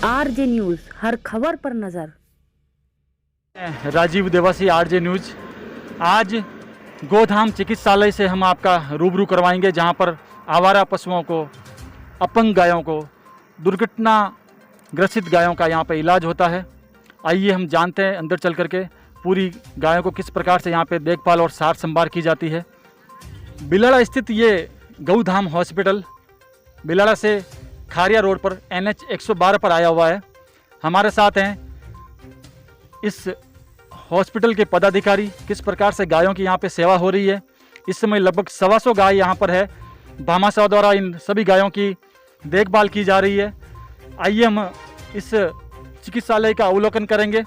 RJ news, हर खबर पर नजर। Rajiv Devasi, RJ news. आज गोधाम चिकित्सालय से हम आपका रूबरू करवाएंगे, जहां पर आवारा पशुओं को, अपंग गायों को, दुर्घटना ग्रसित गायों का यहां पे इलाज होता है। आइए हम जानते हैं अंदर चल करके पूरी गायों को किस प्रकार से यहां पे देखभाल और सार संभाल की जाती है। बिलाड़ा स्थित ये गौधाम हॉस्पिटल बिलाड़ा से खारिया रोड पर NH 112 पर आया हुआ है। हमारे साथ हैं इस हॉस्पिटल के पदाधिकारी। किस प्रकार से गायों की यहाँ पे सेवा हो रही है। इस समय लगभग 125 गाय यहाँ पर है। भामाशाह द्वारा इन सभी गायों की देखभाल की जा रही है। आइए हम इस चिकित्सालय का अवलोकन करेंगे।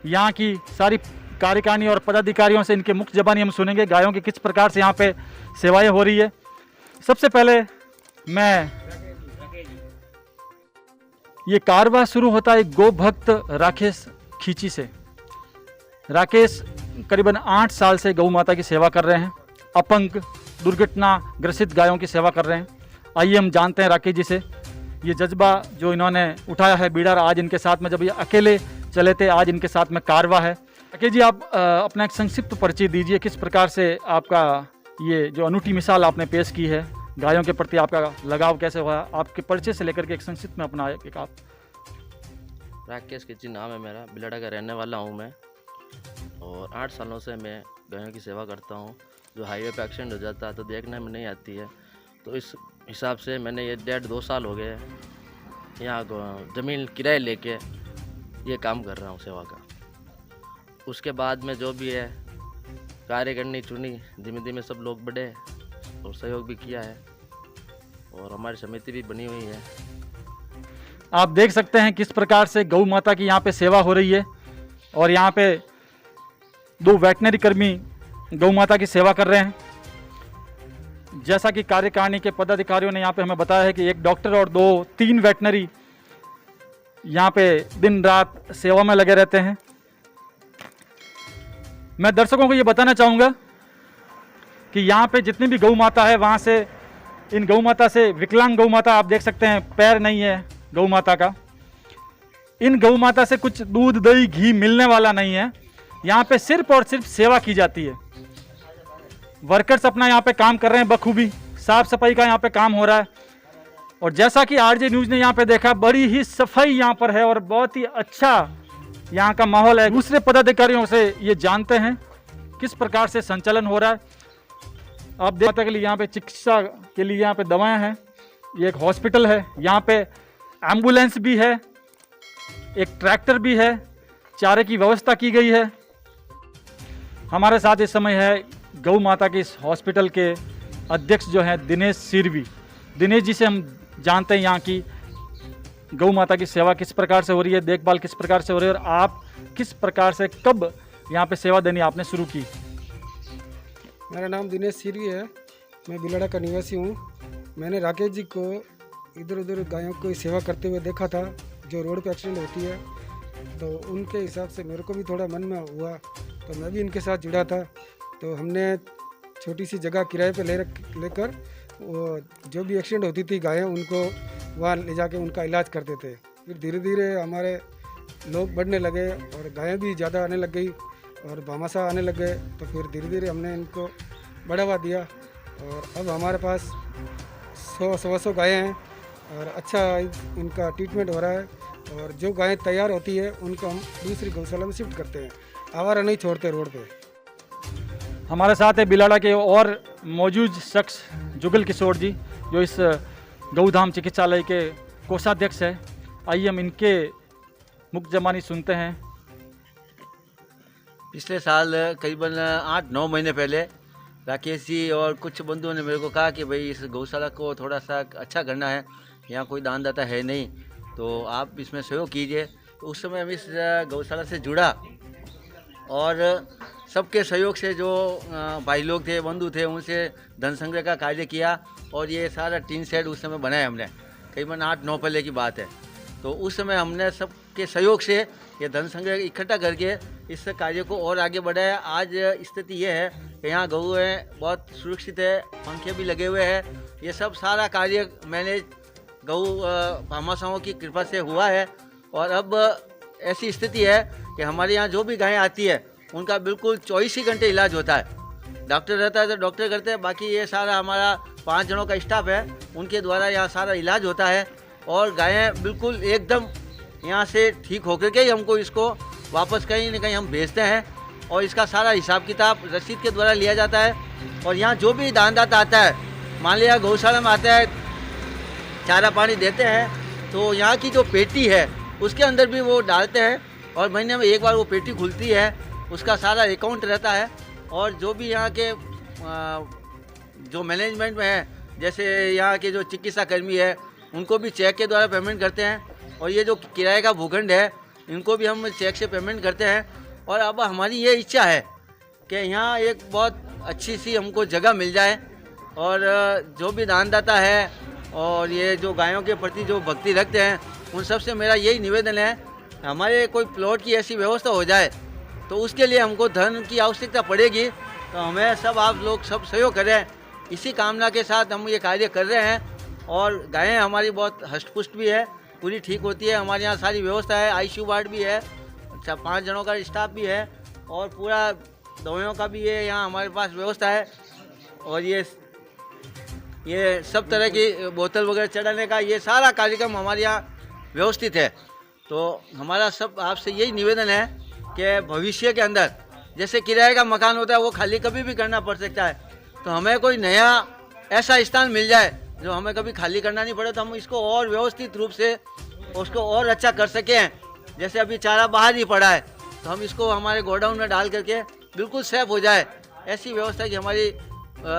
यहाँ की सारी कार्यकारिणी और पदाधिकारियों से इनके मुख्य ज़बानी हम सुनेंगे गायों की किस प्रकार से यहाँ पे सेवाएं हो रही है। सबसे पहले मैं ये कारवा शुरू होता है गो भक्त राकेश खींची से। राकेश करीबन 8 साल से गौ माता की सेवा कर रहे हैं। अपंग दुर्घटना ग्रसित गायों की सेवा कर रहे हैं। आइए हम जानते हैं राकेश जी से ये जज्बा जो इन्होंने उठाया है बीड़ा। आज इनके साथ में जब ये अकेले चले थे, आज इनके साथ में कारवा है। राकेश जी, आप अपना एक संक्षिप्त परिचय दीजिए। किस प्रकार से आपका ये जो अनूठी मिसाल आपने पेश की है, गायों के प्रति आपका लगाव कैसे हुआ, आपके परिचय से लेकर के एक संक्षिप्त में अपना एक आप। राकेश किची नाम है मेरा, बिलाड़ा का रहने वाला हूँ मैं, और 8 सालों से मैं गायों की सेवा करता हूँ। जो हाईवे पे एक्सीडेंट हो जाता है तो देखने में नहीं आती है, तो इस हिसाब से मैंने ये 1.5-2 साल हो गए यहाँ ज़मीन किराए लेके ये काम कर रहा हूँ सेवा का। उसके बाद में जो भी है कार्य करनी चुनी, धीमे धीमे सब लोग बढ़े और सहयोग भी किया है, और हमारी समिति भी बनी हुई है। आप देख सकते हैं किस प्रकार से गौ माता की यहाँ पे सेवा हो रही है, और यहाँ पे 2 वेटनरी कर्मी गौ माता की सेवा कर रहे हैं। जैसा कि कार्यकारिणी के पदाधिकारियों ने यहाँ पे हमें बताया है कि 1 डॉक्टर और 2-3 वेटनरी यहाँ पे दिन रात सेवा में लगे रहते हैं। मैं दर्शकों को ये बताना चाहूँगा कि यहाँ पे जितनी भी गौ माता है, वहाँ से इन गौ माता से विकलांग गौ माता आप देख सकते हैं, पैर नहीं है गौ माता का। इन गौ माता से कुछ दूध दही घी मिलने वाला नहीं है। यहाँ पे सिर्फ और सिर्फ सेवा की जाती है। वर्कर्स अपना यहाँ पे काम कर रहे हैं बखूबी, साफ सफाई का यहाँ पे काम हो रहा है। और जैसा कि आरजे न्यूज़ ने यहाँ पे देखा, बड़ी ही सफाई यहाँ पर है और बहुत ही अच्छा यहाँ का माहौल है। दूसरे पदाधिकारियों से ये जानते हैं किस प्रकार से संचालन हो रहा है। आप देखते के लिए यहाँ पे चिकित्सा के लिए यहाँ पे दवाएं हैं। ये एक हॉस्पिटल है, यहाँ पे एम्बुलेंस भी है, एक ट्रैक्टर भी है, चारे की व्यवस्था की गई है। हमारे साथ इस समय है गौ माता के इस हॉस्पिटल के अध्यक्ष जो हैं दिनेश सिरवी। दिनेश जी से हम जानते हैं यहाँ की गौ माता की सेवा किस प्रकार से हो रही है, देखभाल किस प्रकार से हो रही है, और आप किस प्रकार से कब यहाँ पे सेवा देनी आपने शुरू की। मेरा नाम दिनेश सिरवी है, मैं बिलाड़ा का निवासी हूँ। मैंने राकेश जी को इधर उधर गायों को सेवा करते हुए देखा था, जो रोड पे एक्सीडेंट होती है, तो उनके हिसाब से मेरे को भी थोड़ा मन में हुआ, तो मैं भी इनके साथ जुड़ा था। तो हमने छोटी सी जगह किराए पे लेकर वो जो भी एक्सीडेंट होती थी गायें, उनको वहाँ ले जाके उनका इलाज करते थे। फिर धीरे धीरे हमारे लोग बढ़ने लगे और गायें भी ज़्यादा आने लग गई और भामाशाह आने लग गए, तो फिर धीरे धीरे हमने इनको बढ़ावा दिया और अब हमारे पास 100-125 गायें हैं और अच्छा इनका ट्रीटमेंट हो रहा है। और जो गायें तैयार होती है उनको हम दूसरी गौशाला में शिफ्ट करते हैं, आवारा नहीं छोड़ते रोड पे। हमारे साथ है बिलाड़ा के और मौजूद शख्स जुगल किशोर जी, जो इस गौधाम चिकित्सालय के कोषाध्यक्ष है। आइए हम इनके मुख्य ज़बानी सुनते हैं। पिछले साल करीबन 8-9 महीने पहले राकेश जी और कुछ बंधुओं ने मेरे को कहा कि भाई इस गौशाला को थोड़ा सा अच्छा करना है, यहाँ कोई दानदाता है नहीं, तो आप इसमें सहयोग कीजिए। तो उस समय हम इस गौशाला से जुड़ा और सबके सहयोग से जो भाई लोग थे, बंधु थे, उनसे धन संग्रह का कार्य किया और ये सारा टीन शेड उस समय बनाया हमने, करीबन 8-9 पहले की बात है। तो उस समय हमने सबके सहयोग से ये धन संग्रह इकट्ठा करके इस कार्य को और आगे बढ़ाया। आज स्थिति ये है कि यहाँ गऊ बहुत सुरक्षित है, पंखे भी लगे हुए हैं ये सब सारा कार्य मैंने गौ भामाशाहों की कृपा से हुआ है। और अब ऐसी स्थिति है कि हमारे यहाँ जो भी गायें आती है उनका बिल्कुल 24 ही घंटे इलाज होता है। डॉक्टर रहता है तो डॉक्टर करते हैं, बाकी ये सारा हमारा 5 जनों का स्टाफ है, उनके द्वारा यहाँ सारा इलाज होता है। और गायें बिल्कुल एकदम यहाँ से ठीक होकर के ही हमको इसको वापस कहीं न कहीं हम भेजते हैं। और इसका सारा हिसाब किताब रसीद के द्वारा लिया जाता है। और यहाँ जो भी दानदाता आता है, मान लिया गौशाला में आता है, चारा पानी देते हैं, तो यहाँ की जो पेटी है उसके अंदर भी वो डालते हैं। और महीने में एक बार वो पेटी खुलती है, उसका सारा अकाउंट रहता है। और जो भी यहाँ के जो मैनेजमेंट में है, जैसे यहाँ के जो चिकित्सा कर्मी है, उनको भी चेक के द्वारा पेमेंट करते हैं। और ये जो किराए का भूखंड है, इनको भी हम चेक से पेमेंट करते हैं। और अब हमारी ये इच्छा है कि यहाँ एक बहुत अच्छी सी हमको जगह मिल जाए। और जो भी दानदाता है और ये जो गायों के प्रति जो भक्ति रखते हैं, उन सब से मेरा यही निवेदन है, हमारे कोई प्लॉट की ऐसी व्यवस्था हो जाए। तो उसके लिए हमको धन की आवश्यकता पड़ेगी, तो हमें सब आप लोग सब सहयोग करें। इसी कामना के साथ हम ये कार्य कर रहे हैं। और गायें हमारी बहुत हष्टपुष्ट भी है, पूरी ठीक होती है। हमारे यहाँ सारी व्यवस्था है, ICU वार्ड भी है, अच्छा 5 जनों का स्टाफ भी है, और पूरा दवाइयों का भी ये यहाँ हमारे पास व्यवस्था है। और ये सब तरह की बोतल वगैरह चढ़ाने का ये सारा कार्यक्रम हमारे यहाँ व्यवस्थित है। तो हमारा सब आपसे यही निवेदन है कि भविष्य के अंदर जैसे किराए का मकान होता है वो खाली कभी भी करना पड़ सकता है, तो हमें कोई नया ऐसा स्थान मिल जाए जो हमें कभी खाली करना नहीं पड़े, तो हम इसको और व्यवस्थित रूप से उसको और अच्छा कर सकें। जैसे अभी चारा बाहर ही पड़ा है, तो हम इसको हमारे गोडाउन में डाल करके बिल्कुल सेफ हो जाए, ऐसी व्यवस्था की हमारी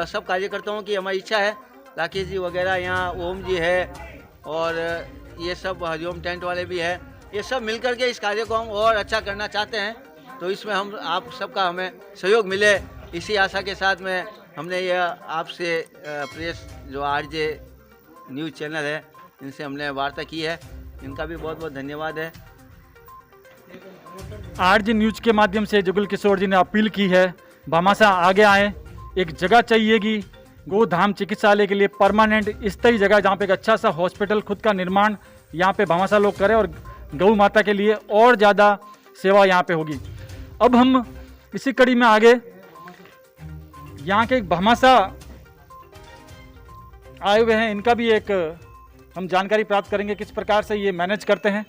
सब कार्यकर्ताओं की हमारी इच्छा है। राकेश जी वगैरह यहाँ, ओम जी है, और ये सब हरिओम टेंट वाले भी है, ये सब मिलकर के इस कार्य को हम और अच्छा करना चाहते हैं। तो इसमें हम आप सबका हमें सहयोग मिले, इसी आशा के साथ में हमने यह आपसे प्रेस जो RJ न्यूज़ चैनल है, इनसे हमने वार्ता की है। इनका भी बहुत बहुत धन्यवाद है। RJ न्यूज़ के माध्यम से जुगल किशोर जी ने अपील की है, भामाशाह आगे आए, एक जगह चाहिएगी गोधाम चिकित्सालय के लिए, परमानेंट स्थायी जगह जहाँ पे एक अच्छा सा हॉस्पिटल खुद का निर्माण यहाँ पे भामाशाह लोग करें, और गौ माता के लिए और ज़्यादा सेवा यहाँ पे होगी। अब हम इसी कड़ी में आगे यहाँ के एक भामाशाह आए हुए हैं, इनका भी एक हम जानकारी प्राप्त करेंगे किस प्रकार से ये मैनेज करते हैं।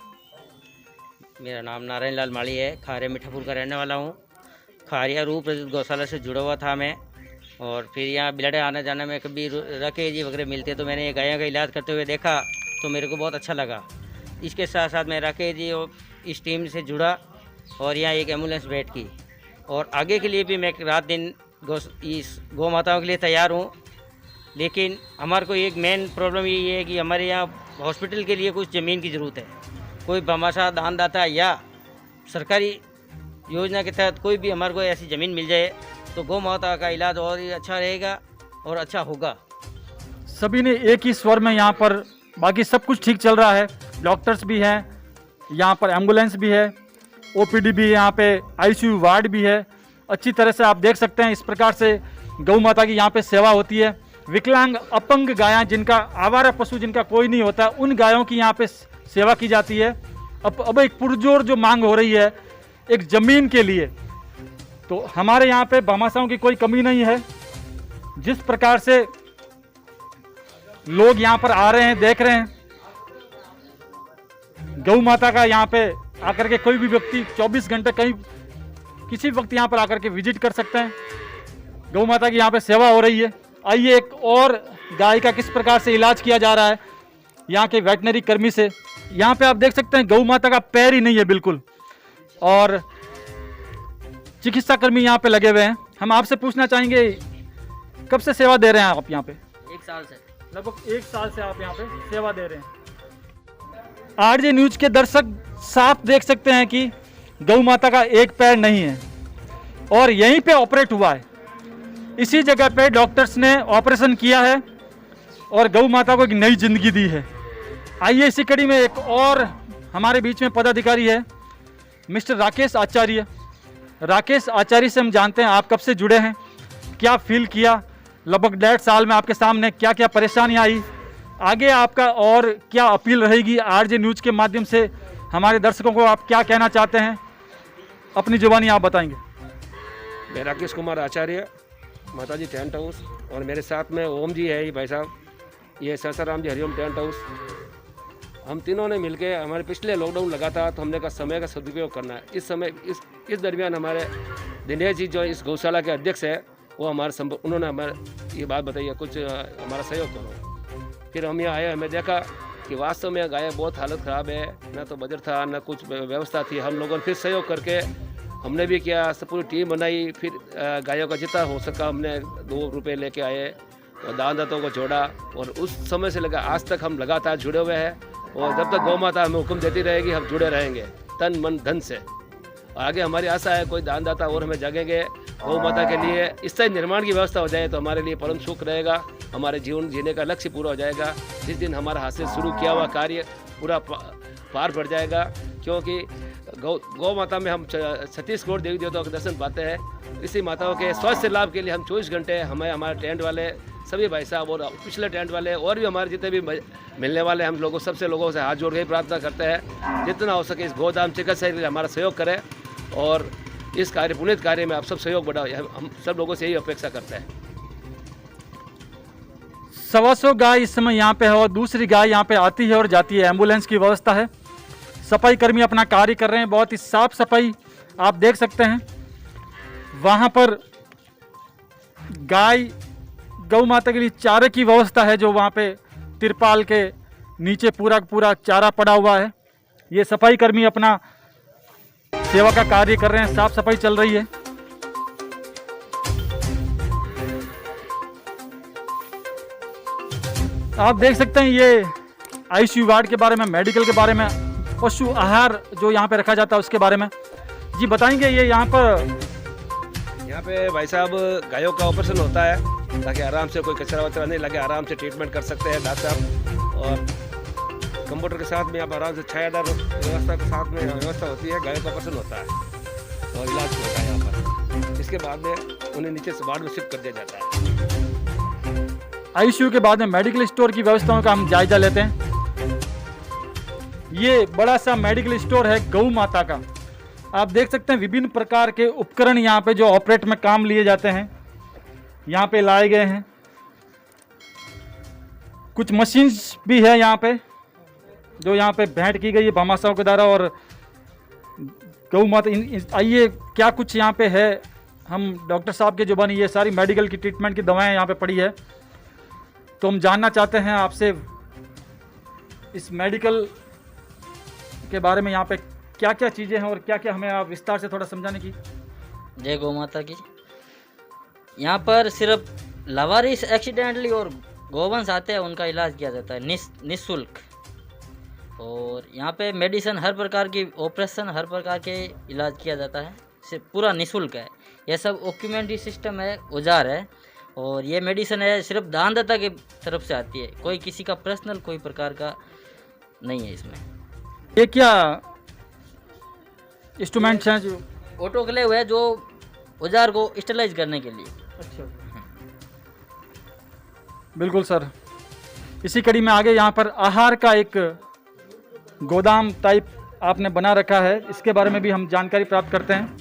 मेरा नाम नारायण लाल माली है, खारे मीठापुर का रहने वाला हूँ। खारिया रूप गौशाला से जुड़ा हुआ था मैं, और फिर यहाँ बिलडा आने जाने में कभी राकेश जी वगैरह मिलते तो मैंने ये गायों का इलाज करते हुए देखा, तो मेरे को बहुत अच्छा लगा। इसके साथ साथ मैं राकेश जी और इस टीम से जुड़ा और यहाँ एक एम्बुलेंस बैठ की, और आगे के लिए भी मैं रात दिन इस गौ माताओं के लिए तैयार हूँ। लेकिन हमारे को एक मेन प्रॉब्लम यही है कि हमारे यहाँ हॉस्पिटल के लिए कुछ ज़मीन की ज़रूरत है। कोई भामाशाह दानदाता या सरकारी योजना के तहत कोई भी हमारे को ऐसी ज़मीन मिल जाए तो गौ माता का इलाज और ही अच्छा रहेगा और अच्छा होगा। सभी ने एक ही स्वर में यहाँ पर, बाकी सब कुछ ठीक चल रहा है, डॉक्टर्स भी हैं यहाँ पर, एम्बुलेंस भी है, OPD भी है यहाँ पे, ICU वार्ड भी है। अच्छी तरह से आप देख सकते हैं इस प्रकार से गौ माता की यहाँ पे सेवा होती है। विकलांग अपंग गायां, जिनका आवारा पशु जिनका कोई नहीं होता, उन गायों की यहाँ पे सेवा की जाती है। अब एक पुरजोर जो मांग हो रही है एक ज़मीन के लिए, तो हमारे यहाँ पे भामाशाहों की कोई कमी नहीं है। जिस प्रकार से लोग यहाँ पर आ रहे हैं, देख रहे हैं, गौ माता का यहाँ पे आकर के कोई भी व्यक्ति 24 घंटे कहीं किसी वक्त यहाँ पर आकर के विजिट कर सकते हैं। गौ माता की यहाँ पे सेवा हो रही है। आइए एक और गाय का किस प्रकार से इलाज किया जा रहा है यहाँ के वेटनरी कर्मी से। यहाँ पे आप देख सकते हैं गौ माता का पैर ही नहीं है बिल्कुल, और चिकित्सा कर्मी यहाँ पे लगे हुए हैं। हम आपसे पूछना चाहेंगे, कब से सेवा दे रहे हैं आप यहाँ पे? 1 साल से। लगभग 1 साल से आप यहाँ पे सेवा दे रहे हैं। RJ न्यूज़ के दर्शक साफ देख सकते हैं कि गौ माता का एक पैर नहीं है, और यहीं पे ऑपरेट हुआ है। इसी जगह पे डॉक्टर्स ने ऑपरेशन किया है और गौ माता को एक नई जिंदगी दी है। आइए इसी कड़ी में एक और हमारे बीच में पदाधिकारी है, मिस्टर राकेश आचार्य। राकेश आचार्य से हम जानते हैं आप कब से जुड़े हैं, क्या फील किया लगभग 1.5 साल में आपके सामने क्या क्या परेशानियां आई, आगे आपका और क्या अपील रहेगी आरजे न्यूज़ के माध्यम से हमारे दर्शकों को, आप क्या कहना चाहते हैं, अपनी जुबानी आप बताएंगे। मैं राकेश कुमार आचार्य, माताजी टेंट हाउस, और मेरे साथ में ओम जी है, ये भाई साहब, ये सरसाराम जी हरिओम टेंट हाउस। हम तीनों ने मिलके, हमारे पिछले लॉकडाउन लगा था तो हमने कहा समय का सदुपयोग करना है। इस समय इस दरमियान हमारे दिनेश जी जो इस गौशाला के अध्यक्ष है, वो उन्होंने हमारे ये बात बताई है, कुछ हमारा सहयोग करो। फिर हम यहाँ आए, हमें देखा कि वास्तव में गाय बहुत हालत ख़राब है, ना तो बजट था ना कुछ व्यवस्था थी। हम लोगों ने फिर सहयोग करके हमने भी किया, सब पूरी टीम बनाई, फिर गायों का जितना हो सका हमने 2 रुपये लेके आए और दान दातों को जोड़ा, और उस समय से लगा आज तक हम लगातार जुड़े हुए हैं। और जब तक गौ माता हमें हुक्म देती रहेगी हम जुड़े रहेंगे तन मन धन से। और आगे हमारी आशा है कोई दान दाता और हमें जगेंगे गौ माता के लिए, इस तरह निर्माण की व्यवस्था हो जाए तो हमारे लिए परम सुख रहेगा, हमारे जीवन जीने का लक्ष्य पूरा हो जाएगा। जिस दिन हमारा हाथ से शुरू किया हुआ कार्य पूरा पार पड़ जाएगा, क्योंकि गौ माता में हम 36 करोड़ देवी देवताओं के दर्शन पाते हैं। इसी माताओं के स्वास्थ्य लाभ के लिए हम 24 घंटे हमारे टेंट वाले सभी भाई साहब और पिछले टेंट वाले और भी हमारे जितने भी मिलने वाले हम लोगों सबसे हाथ जोड़ के प्रार्थना करते हैं जितना हो सके इस गोदाम चिकित्सा के लिए हमारा सहयोग करें, और इस कार्य पुनीत कार्य में आप सब सहयोग बढ़ाओ, हम सब लोगों से यही अपेक्षा करते हैं। 125 गाय इस समय यहाँ पे है और दूसरी गाय यहाँ पे आती है और जाती है। एम्बुलेंस की व्यवस्था है, सफाई कर्मी अपना कार्य कर रहे हैं, बहुत ही साफ सफाई आप देख सकते हैं। वहाँ पर गाय गौ माता के लिए चारे की व्यवस्था है, जो वहाँ पे तिरपाल के नीचे पूरा चारा पड़ा हुआ है। ये सफाई कर्मी अपना सेवा का कार्य कर रहे हैं, साफ सफाई चल रही है। आप देख सकते हैं ये आईसीयू वार्ड के बारे में, मेडिकल के बारे में, पशु आहार जो यहाँ पे रखा जाता है उसके बारे में जी बताएंगे। ये यहाँ पे भाई साहब गायों का ऑपरेशन होता है ताकि आराम से कोई कचरा वचरा नहीं लगे, आराम से ट्रीटमेंट कर सकते हैं डॉक्टर साहब, और कंप्यूटर के साथ में आप आराम से छायादार व्यवस्था के साथ में व्यवस्था होती है। गायों का ऑपरेशन होता है और इलाज होता है यहाँ पर। इसके बाद में उन्हें नीचे से वार्ड में शिफ्ट कर दिया जाता है। आईसीयू के बाद में मेडिकल स्टोर की व्यवस्थाओं का हम जायजा लेते हैं। ये बड़ा सा मेडिकल स्टोर है गौ माता का। आप देख सकते हैं विभिन्न प्रकार के उपकरण यहाँ पे जो ऑपरेट में काम लिए जाते हैं यहाँ पे लाए गए हैं। कुछ मशीन्स भी है यहाँ पे जो यहाँ पे भेंट की गई है भामाशाहों के द्वारा। और गौ माता आइए क्या कुछ यहाँ पे है, हम डॉक्टर साहब के जुबानी ये सारी मेडिकल की ट्रीटमेंट की दवाएं यहाँ पे पड़ी है, तो हम जानना चाहते हैं आपसे इस मेडिकल के बारे में, यहाँ पे क्या क्या चीज़ें हैं और क्या क्या, हमें आप विस्तार से थोड़ा समझाने की। जय गौ माता की। यहाँ पर सिर्फ लावारिस एक्सीडेंटली और गोवंश आते हैं उनका इलाज किया जाता है निःशुल्क। और यहाँ पे मेडिसिन हर प्रकार की, ऑपरेशन हर प्रकार के इलाज किया जाता है, सिर्फ पूरा निःशुल्क है। यह सब ऑक्यूमेंट्री सिस्टम है, औजार है, और ये मेडिसिन है सिर्फ दानदाता की तरफ से आती है, कोई किसी का पर्सनल कोई प्रकार का नहीं है इसमें। ये क्या इंस्ट्रूमेंट्स हैं जो ऑटोक्लेव है जो औजार को स्टेलाइज करने के लिए। अच्छा, बिल्कुल सर। इसी कड़ी में आगे यहाँ पर आहार का एक गोदाम टाइप आपने बना रखा है, इसके बारे में भी हम जानकारी प्राप्त करते हैं।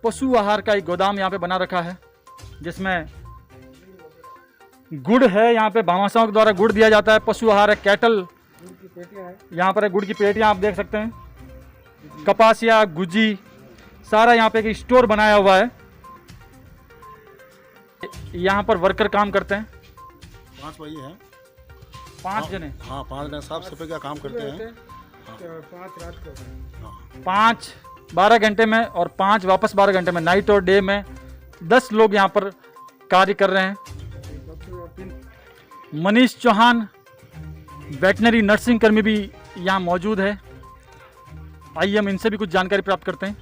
पशु आहार का एक गोदाम यहाँ पे बना रखा है जिसमें गुड़ है, यहाँ पे भामाशाहों के द्वारा गुड़ दिया जाता है। पशु आहार है, कैटल यहाँ पर है, गुड़ की पेटियाँ आप देख सकते हैं, कपासिया, गुजी, सारा यहाँ पे एक स्टोर बनाया हुआ है। यहाँ पर वर्कर काम करते हैं, 5 भाई हैं, 5 जने। हाँ 5 जने साफ सफाई का काम करते हैं। 5 रात को 5 12 घंटे में और 5 वापस 12 घंटे में, नाइट और डे में 10 लोग यहाँ पर कार्य कर रहे हैं। मनीष चौहान वेटनरी नर्सिंग कर्मी भी यहाँ मौजूद है, आइए हम इनसे भी कुछ जानकारी प्राप्त करते हैं।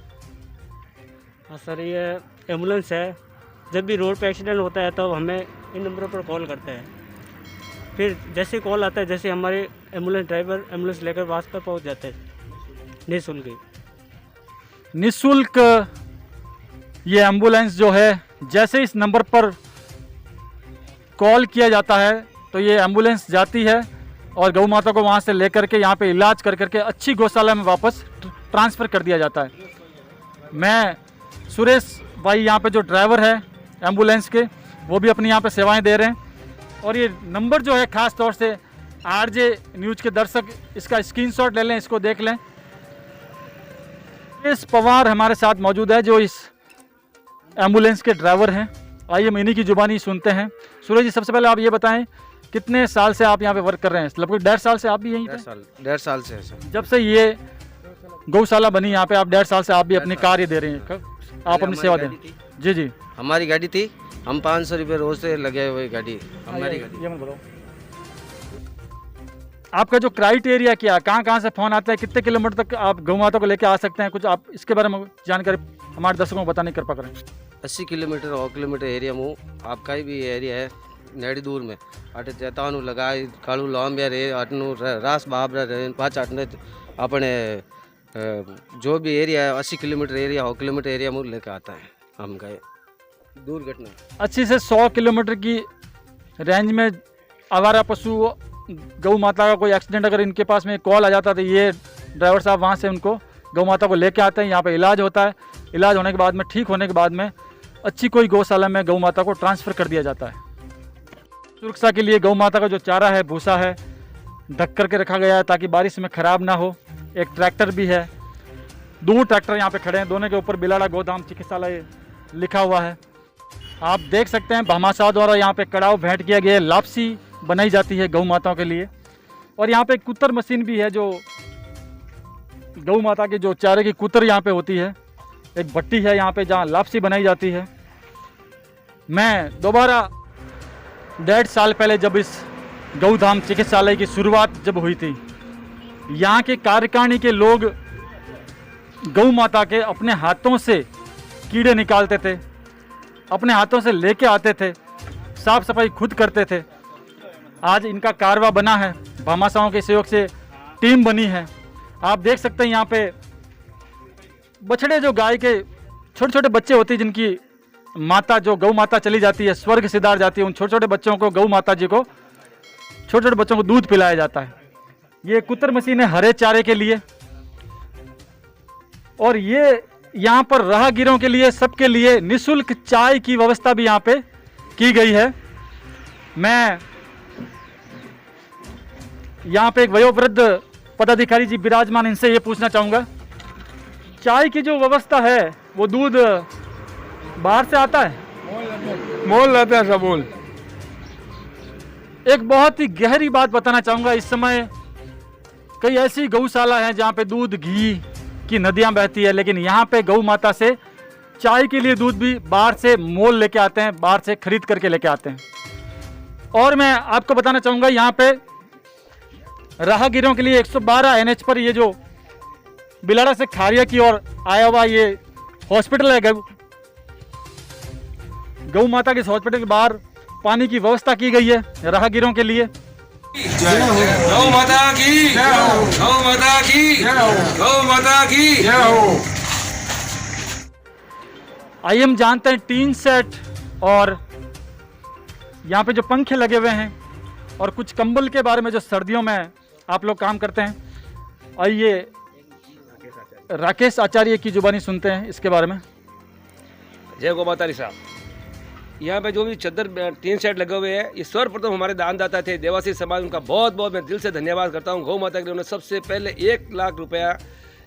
हाँ सर, ये एम्बुलेंस है, जब भी रोड पे एक्सीडेंट होता है तो हमें इन नंबरों पर कॉल करते हैं, फिर जैसे कॉल आता है जैसे हमारे एम्बुलेंस ड्राइवर एम्बुलेंस लेकर पास पर पहुँच जाते हैं निःशुल्क। निःशुल्क ये एम्बुलेंस जो है जैसे इस नंबर पर कॉल किया जाता है तो ये एम्बुलेंस जाती है और गौ माता को वहाँ से लेकर के यहाँ पे इलाज कर करके अच्छी गौशाला में वापस ट्रांसफ़र कर दिया जाता है। मैं सुरेश भाई यहाँ पे जो ड्राइवर है एम्बुलेंस के, वो भी अपनी यहाँ पे सेवाएं दे रहे हैं। और ये नंबर जो है ख़ास तौर से आरजे न्यूज़ के दर्शक इसका स्क्रीनशॉट ले लें, इसको देख लें। सुरेश पवार हमारे साथ मौजूद है जो इस एम्बुलेंस के ड्राइवर हैं। आइए हम इन्हीं की जुबानी सुनते हैं। सूरज जी, सबसे पहले आप ये बताएं कितने साल से आप यहाँ पे वर्क कर रहे हैं? लगभग 1.5 साल से आप भी यहीं पे? 1.5 साल से है सर। जब से ये गौशाला बनी यहाँ पे आप 1.5 साल से आप भी अपनी कार्य दे रहे हैं, आप अपनी सेवा दें। जी जी, हमारी गाड़ी थी, हम 500 रुपये रोज से लगे हुए गाड़ी, हमारी गाड़ी। ये मत बताओ, आपका जो क्राइटेरिया क्या, कहाँ से फ़ोन आता है, कितने किलोमीटर तक आप गौ माता को लेकर आ सकते हैं? कुछ आप इसके बारे में जानकारी हमारे दर्शकों को बताने की कृपा करें। 80 किलोमीटर 100 किलोमीटर एरिया में आपका ही भी एरिया है नेड़ी दूर में अटे चेतानु लगाई कालू लॉम्बिया रे अटनु रास बाबरा रे पाँच अटने अपने जो भी एरिया है 80 किलोमीटर एरिया 100 किलोमीटर एरिया में लेकर आता है। हम गए दुर्घटना 80 से 100 किलोमीटर की रेंज में आवारा पशु गौ माता का कोई एक्सीडेंट अगर इनके पास में कॉल आ जाता तो ये ड्राइवर साहब वहाँ से उनको गौ माता को लेके आते हैं। यहाँ पे इलाज होता है, इलाज होने के बाद में ठीक होने के बाद में अच्छी कोई गौशाला में गौ माता को ट्रांसफ़र कर दिया जाता है। सुरक्षा के लिए गौ माता का जो चारा है, भूसा है, ढक करके रखा गया है ताकि बारिश में ख़राब ना हो। एक ट्रैक्टर भी है, 2 ट्रैक्टर यहाँ पे खड़े हैं, दोनों के ऊपर बिलाड़ा गोदाम चिकित्सालय लिखा हुआ है। आप देख सकते हैं भामाशाह द्वारा यहाँ पे कड़ाव भेंट किया गया है, लापसी बनाई जाती है गौ माताओं के लिए। और यहाँ पे कुतर मशीन भी है जो गौ माता के जो चारे की कुतर यहाँ पे होती है। एक भट्टी है यहाँ पे जहाँ लापसी बनाई जाती है। मैं दोबारा 1.5 साल पहले जब इस गौधाम चिकित्सालय की शुरुआत जब हुई थी, यहाँ के कार्यकारिणी के लोग गौ माता के अपने हाथों से कीड़े निकालते थे, अपने हाथों से लेके आते थे, साफ सफाई खुद करते थे। आज इनका कारवा बना है, भामाशाहों के सहयोग से टीम बनी है। आप देख सकते हैं यहाँ पे बछड़े जो गाय के छोटे छोटे बच्चे होते हैं, जिनकी माता जो गौ माता चली जाती है, स्वर्ग सिधार जाती है, उन छोटे छोटे बच्चों को गौ माता जी को छोटे छोटे बच्चों को दूध पिलाया जाता है। ये कुतर मशीन है हरे चारे के लिए। और ये यहाँ पर राहगीरों के लिए, सबके लिए निःशुल्क चाय की व्यवस्था भी यहाँ पे की गई है। मैं यहाँ पे एक वयोवृद्ध पदाधिकारी जी विराजमान, इनसे ये पूछना चाहूँगा, चाय की जो व्यवस्था है वो दूध बाहर से आता है? मोल लाता है सब मोल। एक बहुत ही गहरी बात बताना चाहूँगा, इस समय कई ऐसी गौशाला हैं जहाँ पे दूध घी की नदियाँ बहती है, लेकिन यहाँ पे गौ माता से चाय के लिए दूध भी बाहर से मोल लेके आते हैं, बाहर से खरीद करके लेके आते हैं। और मैं आपको बताना चाहूँगा यहाँ पे राहगीरों के लिए 112 NH पर ये जो बिलाड़ा से खारिया की ओर आया हुआ ये हॉस्पिटल है, गौ माता के इस हॉस्पिटल के बाहर पानी की व्यवस्था की गई है राहगीरों के लिए। गौ माता की, गौ माता की, गौ माता की। आइए हम जानते हैं टीन सेट और यहाँ पे जो पंखे लगे हुए हैं और कुछ कंबल के बारे में जो सर्दियों में आप लोग काम करते हैं। आइए राकेश आचार्य की जुबानी सुनते हैं इसके बारे में। जय गौ माता दी साहब, यहाँ पे जो भी चद्दर 3 सेट लगे हुए हैं, ये सर्वप्रथम हमारे दानदाता थे देवासी समाज, उनका बहुत बहुत मैं दिल से धन्यवाद करता हूँ। गौ माता के लिए उन्होंने सबसे पहले 1 लाख रुपया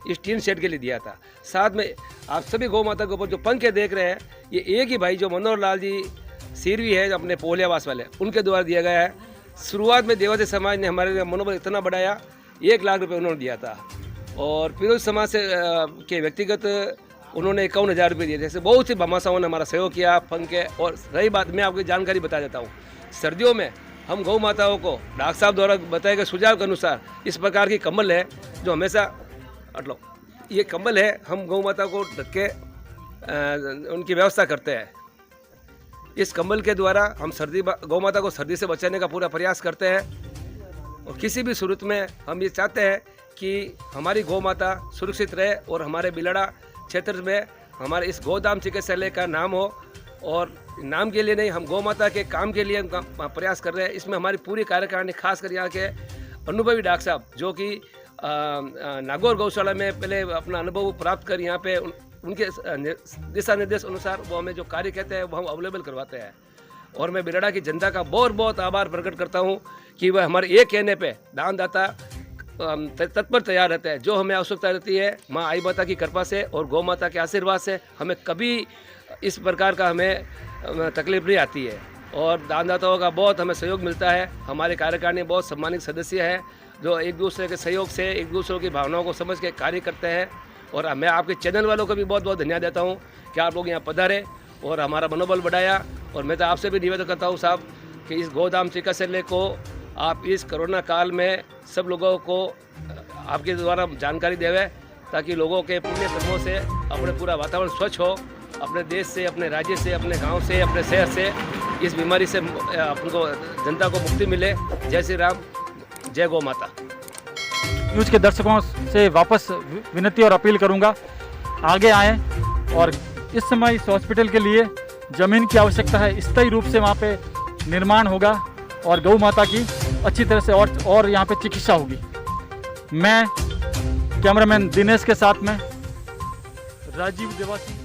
इस 3 सेट के लिए दिया था। साथ में आप सभी गौ माता के ऊपर जो पंखे देख रहे हैं, ये एक ही भाई जो मनोहर लाल जी सिरवी है अपने पोलियावास वाले, उनके द्वारा दिया गया है। शुरुआत में देवासी समाज ने हमारे मनोबल इतना बढ़ाया, 1 लाख रुपये उन्होंने दिया था। और फिरोज समाज से के व्यक्तिगत उन्होंने 51,000 रुपये दिए। जैसे बहुत सी भामाशाहों ने हमारा सहयोग किया पंखे। और रही बात, मैं आपको जानकारी बता देता हूँ, सर्दियों में हम गौ माताओं को डॉक्टर साहब द्वारा बताए गए सुझाव के अनुसार इस प्रकार की कंबल है जो हमेशा मतलब ये कंबल है, हम गौ माता को ढक के उनकी व्यवस्था करते हैं। इस कंबल के द्वारा हम गौ माता को सर्दी से बचाने का पूरा प्रयास करते हैं। और किसी भी सूरत में हम ये चाहते हैं कि हमारी गौ माता सुरक्षित रहे और हमारे बिलाड़ा क्षेत्र में हमारे इस गोदाम चिकित्सालय का नाम हो, और नाम के लिए नहीं, हम गौ माता के काम के लिए हम प्रयास कर रहे हैं। इसमें हमारी पूरी कार्यकारिणी, खासकर यहाँ के अनुभवी डॉक्टर साहब जो कि नागौर गौशाला में पहले अपना अनुभव प्राप्त कर यहाँ पे उनके दिशा निर्देश अनुसार वो हमें जो कार्य कहते हैं वो हम अवेलेबल करवाते हैं। और मैं बिलड़ा की जनता का बहुत बहुत आभार प्रकट करता हूँ कि वह हमारे एक कहने पे दानदाता तत्पर तैयार रहते हैं। जो हमें आवश्यकता रहती है, माँ आई माता की कृपा से और गौ माता के आशीर्वाद से हमें कभी इस प्रकार का हमें तकलीफ नहीं आती है। और दानदाताओं का बहुत हमें सहयोग मिलता है। हमारे कार्यकारिणी बहुत सम्मानित सदस्य हैं जो एक दूसरे के सहयोग से, एक दूसरे की भावनाओं को समझ के कार्य करते हैं। और मैं आपके चैनल वालों को भी बहुत बहुत धन्यवाद देता हूँ कि आप लोग यहाँ पधारे और हमारा मनोबल बढ़ाया। और मैं तो आपसे भी निवेदन करता हूँ साहब कि इस गोदाम चिकित्सालय को आप इस कोरोना काल में सब लोगों को आपके द्वारा जानकारी देवे, ताकि लोगों के पुण्य कर्मों से अपने पूरा वातावरण स्वच्छ हो, अपने देश से, अपने राज्य से, अपने गांव से, अपने शहर से इस बीमारी से आपको जनता को मुक्ति मिले। जय श्री राम, जय गौ माता। न्यूज़ के दर्शकों से वापस विनती और अपील करूंगा, आगे आएँ। और इस समय इस हॉस्पिटल के लिए ज़मीन की आवश्यकता है, स्थायी रूप से वहाँ पे निर्माण होगा और गौ माता की अच्छी तरह से और यहाँ पे चिकित्सा होगी। मैं कैमरामैन दिनेश के साथ में राजीव देवासी।